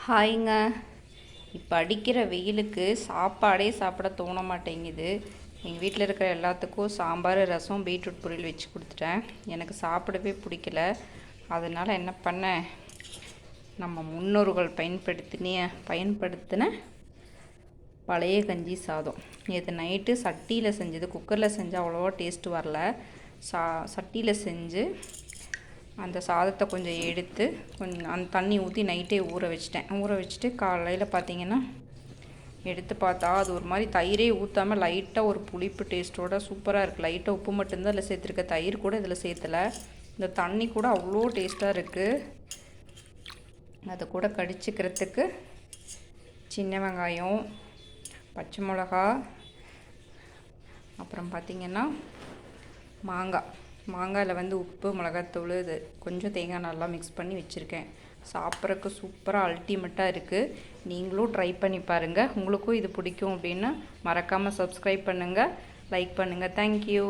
ஹாய்ங்க. இப்போ அடிக்கிற வெயிலுக்கு சாப்பாடே சாப்பிட தோண மாட்டேங்குது. எங்கள் வீட்டில் இருக்கிற எல்லாத்துக்கும் சாம்பார், ரசம், பீட்ரூட் பொரியல் வச்சு கொடுத்துட்டேன். எனக்கு சாப்பிடவே பிடிக்கல. அதனால் என்ன பண்ணேன், நம்ம முன்னோர்கள் பயன்படுத்தின பழைய கஞ்சி சாதம். நேற்று நைட்டு சட்டியில் செஞ்சது. குக்கரில் செஞ்சால் அவ்வளோவா டேஸ்ட்டு வரல. சட்டியில் செஞ்சு அந்த சாதத்தை கொஞ்சம் எடுத்து கொஞ்சம் அந்த தண்ணி ஊற்றி நைட்டே ஊற வச்சுட்டு காலையில் பார்த்திங்கன்னா எடுத்து பார்த்தா அது ஒரு மாதிரி தயிரே ஊற்றாமல் லைட்டாக ஒரு புளிப்பு டேஸ்ட்டோட சூப்பராக இருக்குது. லைட்டாக உப்பு மட்டும்தான் இதில் சேர்த்துருக்க, தயிர் கூட இதில் சேர்த்தலை. இந்த தண்ணி கூட அவ்வளோ டேஸ்ட்டாக இருக்குது. அதை கூட கடிச்சிக்கிறதுக்கு சின்ன வெங்காயம், பச்சை மிளகா, அப்புறம் பார்த்திங்கன்னா மாங்காயில் உப்பு, மிளகாத்தூள், இது கொஞ்சம் தேங்காய் நல்லா மிக்ஸ் பண்ணி வச்சுருக்கேன். சாப்பிட்றதுக்கு சூப்பராக அல்டிமேட்டாக இருக்குது. நீங்களும் ட்ரை பண்ணி பாருங்கள். உங்களுக்கும் இது பிடிக்கும் அப்படின்னா மறக்காமல் சப்ஸ்கிரைப் பண்ணுங்கள், லைக் பண்ணுங்கள். தேங்க்யூ.